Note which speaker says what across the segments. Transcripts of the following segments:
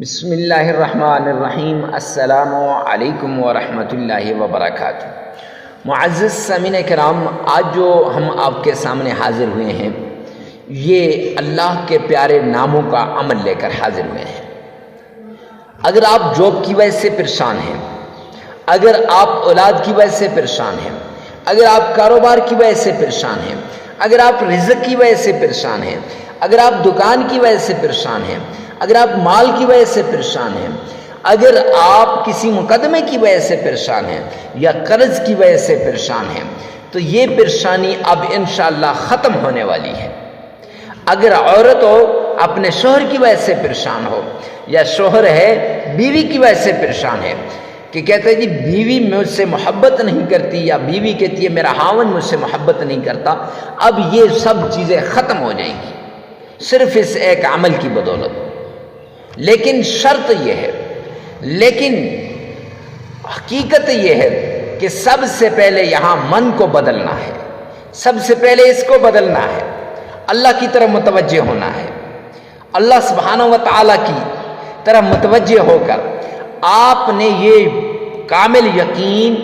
Speaker 1: بسم اللہ الرحمن الرحیم۔ السلام علیکم ورحمۃ اللہ وبرکاتہ۔ معزز سامعین کرام، آج جو ہم آپ کے سامنے حاضر ہوئے ہیں یہ اللہ کے پیارے ناموں کا عمل لے کر حاضر ہوئے ہیں۔ اگر آپ جاب کی وجہ سے پریشان ہیں، اگر آپ اولاد کی وجہ سے پریشان ہیں، اگر آپ کاروبار کی وجہ سے پریشان ہیں، اگر آپ رزق کی وجہ سے پریشان ہیں، اگر آپ دکان کی وجہ سے پریشان ہیں، اگر آپ مال کی وجہ سے پریشان ہیں، اگر آپ کسی مقدمے کی وجہ سے پریشان ہیں یا قرض کی وجہ سے پریشان ہیں تو یہ پریشانی اب انشاءاللہ ختم ہونے والی ہے۔ اگر عورت ہو اپنے شوہر کی وجہ سے پریشان ہو، یا شوہر ہے بیوی کی وجہ سے پریشان ہے کہ کہتا ہے جی بیوی مجھ سے محبت نہیں کرتی، یا بیوی کہتی ہے میرا خاوند مجھ سے محبت نہیں کرتا، اب یہ سب چیزیں ختم ہو جائیں گی صرف اس ایک عمل کی بدولت۔ لیکن شرط یہ ہے، لیکن حقیقت یہ ہے کہ سب سے پہلے یہاں من کو بدلنا ہے، سب سے پہلے اس کو بدلنا ہے، اللہ کی طرف متوجہ ہونا ہے، اللہ سبحانہ و تعالیٰ کی طرف متوجہ ہو کر آپ نے یہ کامل یقین،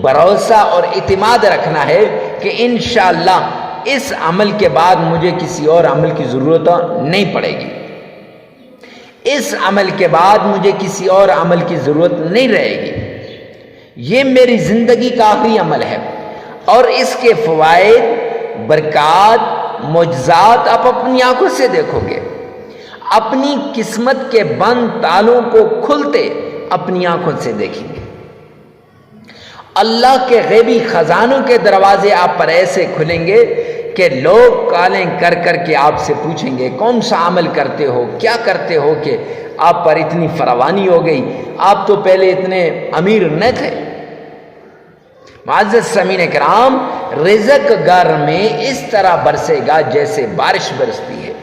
Speaker 1: بھروسہ اور اعتماد رکھنا ہے کہ انشاءاللہ اس عمل کے بعد مجھے کسی اور عمل کی ضرورت نہیں پڑے گی، اس عمل کے بعد مجھے کسی اور عمل کی ضرورت نہیں رہے گی، یہ میری زندگی کا آخری عمل ہے، اور اس کے فوائد، برکات، معجزات آپ اپنی آنکھوں سے دیکھو گے، اپنی قسمت کے بند تالوں کو کھلتے اپنی آنکھوں سے دیکھیں گے، اللہ کے غیبی خزانوں کے دروازے آپ پر ایسے کھلیں گے کہ لوگ کالیں کر کر کے آپ سے پوچھیں گے کون سا عمل کرتے ہو، کیا کرتے ہو کہ آپ پر اتنی فراوانی ہو گئی، آپ تو پہلے اتنے امیر نہ تھے۔ معزز سامعین کرام، رزق گھر میں اس طرح برسے گا جیسے بارش برستی ہے،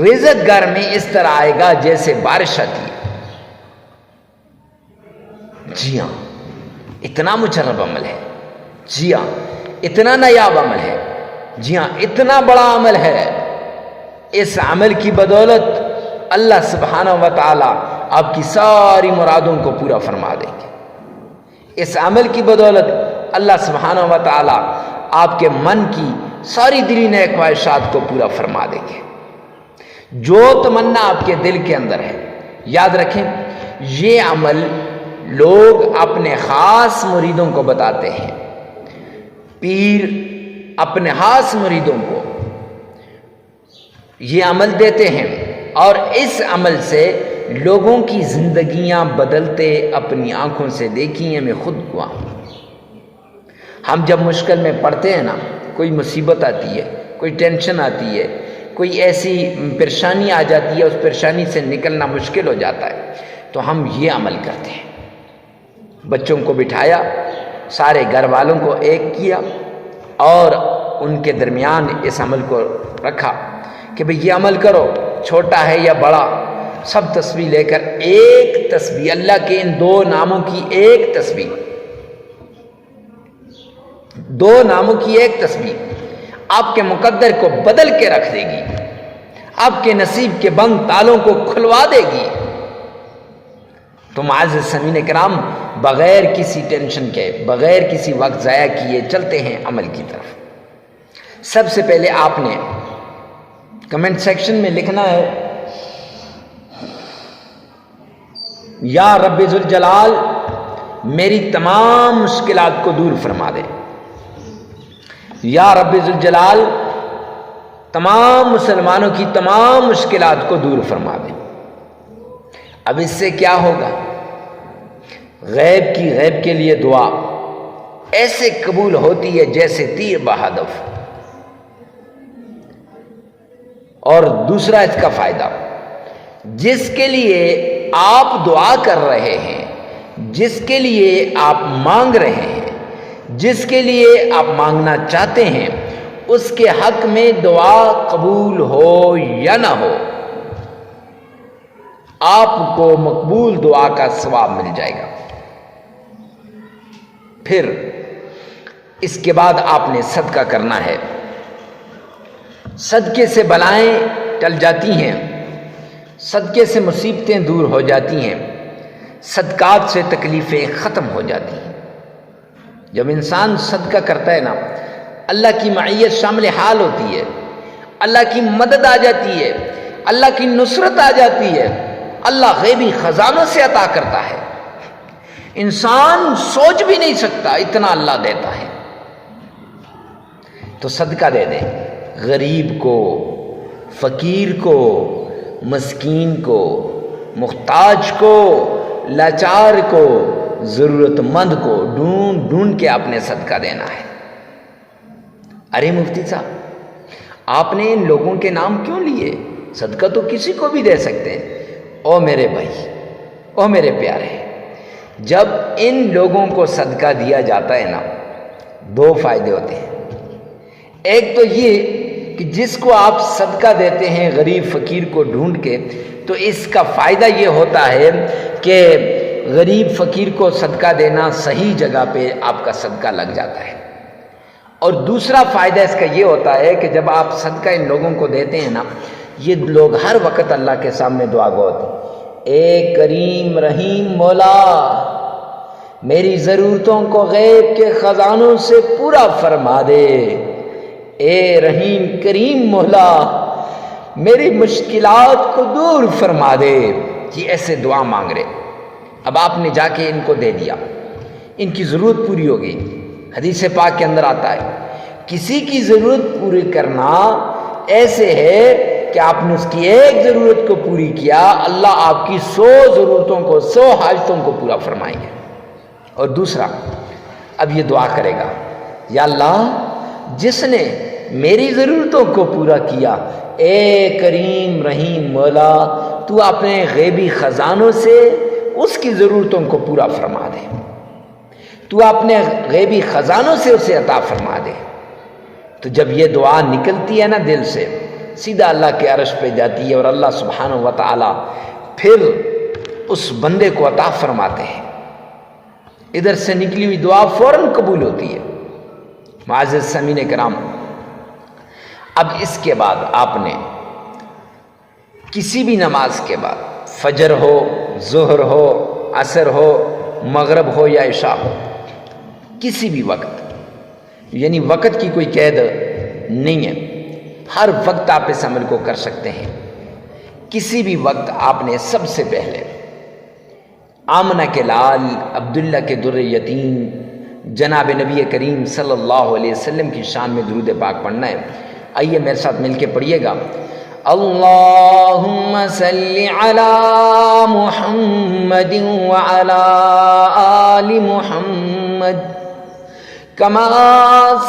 Speaker 1: رزق گھر میں اس طرح آئے گا جیسے بارش آتی ہے۔ جی ہاں، اتنا مجرب عمل ہے، جی ہاں اتنا نایاب عمل ہے، جی ہاں اتنا بڑا عمل ہے۔ اس عمل کی بدولت اللہ سبحانہ و تعالی آپ کی ساری مرادوں کو پورا فرما دیں گے۔ اس عمل کی بدولت اللہ سبحانہ و تعالی آپ کے من کی ساری دلی نیک خواہشات کو پورا فرما دیں گے۔ جو تمنا آپ کے دل کے اندر ہے، یاد رکھیں یہ عمل لوگ اپنے خاص مریدوں کو بتاتے ہیں، پیر اپنے خاص مریدوں کو یہ عمل دیتے ہیں، اور اس عمل سے لوگوں کی زندگیاں بدلتے اپنی آنکھوں سے دیکھی ہیں، میں خود گواہ ہوں۔ ہم جب مشکل میں پڑتے ہیں نا، کوئی مصیبت آتی ہے، کوئی ٹینشن آتی ہے، کوئی ایسی پریشانی آ جاتی ہے، اس پریشانی سے نکلنا مشکل ہو جاتا ہے تو ہم یہ عمل کرتے ہیں، بچوں کو بٹھایا، سارے گھر والوں کو ایک کیا اور ان کے درمیان اس عمل کو رکھا کہ بھئی یہ عمل کرو، چھوٹا ہے یا بڑا، سب تسبیح لے کر ایک تسبیح، اللہ کے ان دو ناموں کی ایک تسبیح، دو ناموں کی ایک تسبیح آپ کے مقدر کو بدل کے رکھ دے گی، آپ کے نصیب کے بند تالوں کو کھلوا دے گی۔ تو معزز سامعین کرام، بغیر کسی ٹینشن کے، بغیر کسی وقت ضائع کیے چلتے ہیں عمل کی طرف۔ سب سے پہلے آپ نے کمنٹ سیکشن میں لکھنا ہے یا رب ذوالجلال میری تمام مشکلات کو دور فرما دے، یا رب ذوالجلال تمام مسلمانوں کی تمام مشکلات کو دور فرما دے۔ اب اس سے کیا ہوگا؟ غیب کے لیے دعا ایسے قبول ہوتی ہے جیسے تیر بہدف۔ اور دوسرا اس کا فائدہ، جس کے لیے آپ دعا کر رہے ہیں، جس کے لیے آپ مانگ رہے ہیں، جس کے لیے آپ مانگنا چاہتے ہیں، اس کے حق میں دعا قبول ہو یا نہ ہو، آپ کو مقبول دعا کا ثواب مل جائے گا۔ پھر اس کے بعد آپ نے صدقہ کرنا ہے، صدقے سے بلائیں ٹل جاتی ہیں، صدقے سے مصیبتیں دور ہو جاتی ہیں، صدقات سے تکلیفیں ختم ہو جاتی ہیں۔ جب انسان صدقہ کرتا ہے نا، اللہ کی معیت شامل حال ہوتی ہے، اللہ کی مدد آ جاتی ہے، اللہ کی نصرت آ جاتی ہے، اللہ غیبی خزانوں سے عطا کرتا ہے، انسان سوچ بھی نہیں سکتا اتنا اللہ دیتا ہے۔ تو صدقہ دے دیں، غریب کو، فقیر کو، مسکین کو، محتاج کو، لاچار کو، ضرورت مند کو ڈھونڈ ڈھونڈ کے آپ نے صدقہ دینا ہے۔ ارے مفتی صاحب، آپ نے ان لوگوں کے نام کیوں لیے؟ صدقہ تو کسی کو بھی دے سکتے ہیں۔ او میرے بھائی، او میرے پیارے، جب ان لوگوں کو صدقہ دیا جاتا ہے نا، دو فائدے ہوتے ہیں۔ ایک تو یہ کہ جس کو آپ صدقہ دیتے ہیں غریب فقیر کو ڈھونڈ کے، تو اس کا فائدہ یہ ہوتا ہے کہ غریب فقیر کو صدقہ دینا صحیح جگہ پہ آپ کا صدقہ لگ جاتا ہے۔ اور دوسرا فائدہ اس کا یہ ہوتا ہے کہ جب آپ صدقہ ان لوگوں کو دیتے ہیں نا، یہ لوگ ہر وقت اللہ کے سامنے دعا گو ہوتے ہیں، اے کریم رحیم مولا، میری ضرورتوں کو غیب کے خزانوں سے پورا فرما دے، اے رحیم کریم مولا، میری مشکلات کو دور فرما دے۔ یہ ایسے دعا مانگ رہے۔ اب آپ نے جا کے ان کو دے دیا، ان کی ضرورت پوری ہو گئی۔ حدیث پاک کے اندر آتا ہے، کسی کی ضرورت پوری کرنا ایسے ہے کہ آپ نے اس کی ایک ضرورت کو پوری کیا، اللہ آپ کی 100 ضرورتوں کو، 100 حاجتوں کو پورا فرمائیں گے۔ اور دوسرا، اب یہ دعا کرے گا، یا اللہ جس نے میری ضرورتوں کو پورا کیا، اے کریم رحیم مولا، تو اپنے غیبی خزانوں سے اس کی ضرورتوں کو پورا فرما دے، تو اپنے غیبی خزانوں سے اسے عطا فرما دے۔ تو جب یہ دعا نکلتی ہے نا دل سے، سیدھا اللہ کے عرش پہ جاتی ہے، اور اللہ سبحانہ و تعالی پھر اس بندے کو عطا فرماتے ہیں۔ ادھر سے نکلی ہوئی دعا فوراً قبول ہوتی ہے۔ معزز سامعین کرام، اب اس کے بعد آپ نے کسی بھی نماز کے بعد، فجر ہو، ظہر ہو، عصر ہو، مغرب ہو یا عشاء ہو، کسی بھی وقت، یعنی وقت کی کوئی قید نہیں ہے، ہر وقت آپ اس عمل کو کر سکتے ہیں۔ کسی بھی وقت آپ نے سب سے پہلے آمنہ کے لال عبداللہ کے در یتیم جناب نبی کریم صلی اللہ علیہ وسلم کی شان میں درود پاک پڑھنا ہے۔ آئیے میرے ساتھ مل کے پڑھیے گا، اللہم صلی علی محمد وعلی آل محمد کما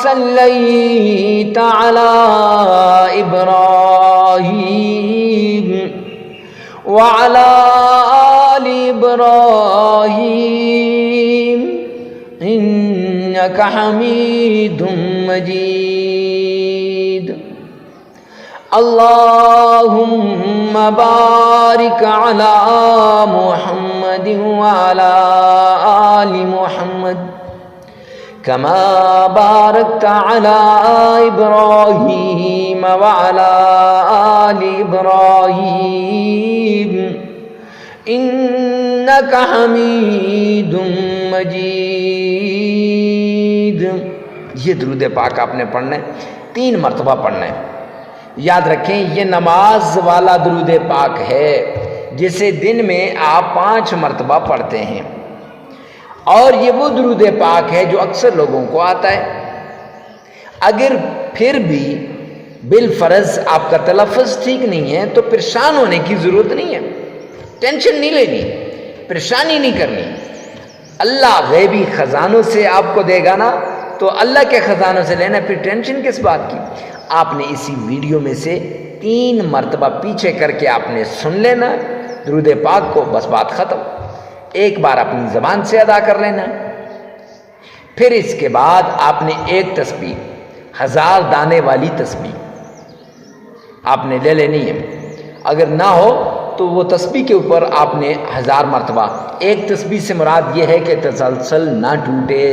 Speaker 1: صلیت علی ابراہیم وعلی آل ابراہیم انک حمید مجید۔ اللہم بارک علی محمد وعلی آل محمد کما بارکت علی ابراہیم وعلی آل ابراہیم انک حمید مجید۔ یہ درود پاک آپ نے پڑھنا ہے، 3 مرتبہ پڑھنا ہے۔ یاد رکھیں یہ نماز والا درود پاک ہے جسے دن میں آپ 5 مرتبہ پڑھتے ہیں، اور یہ وہ درود پاک ہے جو اکثر لوگوں کو آتا ہے۔ اگر پھر بھی بالفرض آپ کا تلفظ ٹھیک نہیں ہے تو پریشان ہونے کی ضرورت نہیں ہے، ٹینشن نہیں لینی، پریشانی نہیں کرنی۔ اللہ غیبی خزانوں سے آپ کو دے گا نا، تو اللہ کے خزانوں سے لینا، پھر ٹینشن کس بات کی؟ آپ نے اسی ویڈیو میں سے 3 مرتبہ پیچھے کر کے آپ نے سن لینا درود پاک کو، بس بات ختم۔ ایک بار اپنی زبان سے ادا کر لینا، پھر اس کے بعد آپ نے ایک تسبیح، 1000 دانے والی تسبیح آپ نے لے لینی ہے۔ اگر نہ ہو تو وہ تسبیح کے اوپر آپ نے 1000 مرتبہ، ایک تسبیح سے مراد یہ ہے کہ تسلسل نہ ٹوٹے،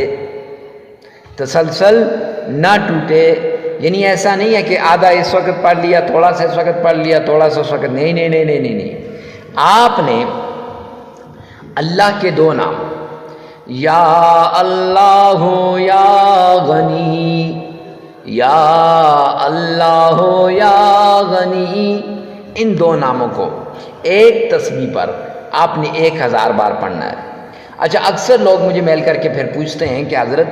Speaker 1: تسلسل نہ ٹوٹے، یعنی ایسا نہیں ہے کہ آدھا اس وقت پڑھ لیا، تھوڑا سا اس وقت پڑھ لیا، تھوڑا سا اس وقت، نہیں نہیں نہیں نہیں نہیں نہیں، آپ نے اللہ کے دو نام یا اللہ یا غنی، یا اللہ یا غنی، ان دو ناموں کو ایک تسبیح پر آپ نے 1000 بار پڑھنا ہے۔ اچھا، اکثر لوگ مجھے میل کر کے پھر پوچھتے ہیں کہ حضرت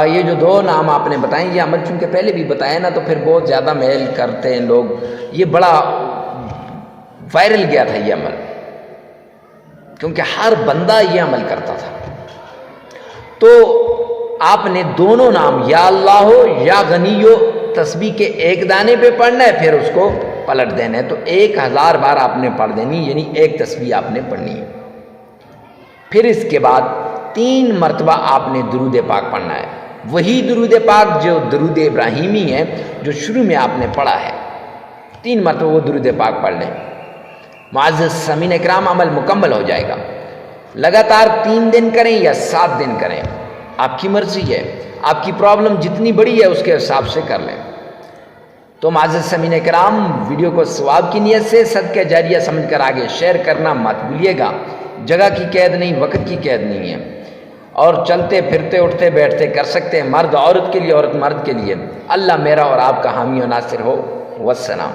Speaker 1: یہ جو دو نام آپ نے بتائیں، یہ عمل چونکہ پہلے بھی بتایا نا، تو پھر بہت زیادہ میل کرتے ہیں لوگ، یہ بڑا وائرل گیا تھا یہ عمل، کیونکہ ہر بندہ یہ عمل کرتا تھا۔ تو آپ نے دونوں نام یا اللہ ہو یا غنی ہو تسبیح کے ایک دانے پہ پڑھنا ہے، پھر اس کو پلٹ دینا ہے، تو 1000 بار آپ نے پڑھ دینی، یعنی ایک تسبیح آپ نے پڑھنی ہے۔ پھر اس کے بعد 3 مرتبہ آپ نے درود پاک پڑھنا ہے، وہی درود پاک جو درود ابراہیمی ہے جو شروع میں آپ نے پڑھا ہے، 3 مرتبہ وہ درود پاک پڑھ لیں۔ معزز سامعین اکرام، عمل مکمل ہو جائے گا۔ لگاتار 3 دن کریں یا 7 دن کریں، آپ کی مرضی ہے، آپ کی پرابلم جتنی بڑی ہے اس کے حساب سے کر لیں۔ تو معزز سامعین اکرام، ویڈیو کو ثواب کی نیت سے صدقہ جاریہ سمجھ کر آگے شیئر کرنا مت بھولیے گا۔ جگہ کی قید نہیں، وقت کی قید نہیں ہے، اور چلتے پھرتے اٹھتے بیٹھتے کر سکتے ہیں، مرد عورت کے لیے، عورت مرد کے لیے۔ اللہ میرا اور آپ کا حامی و ناصر ہو۔ والسلام۔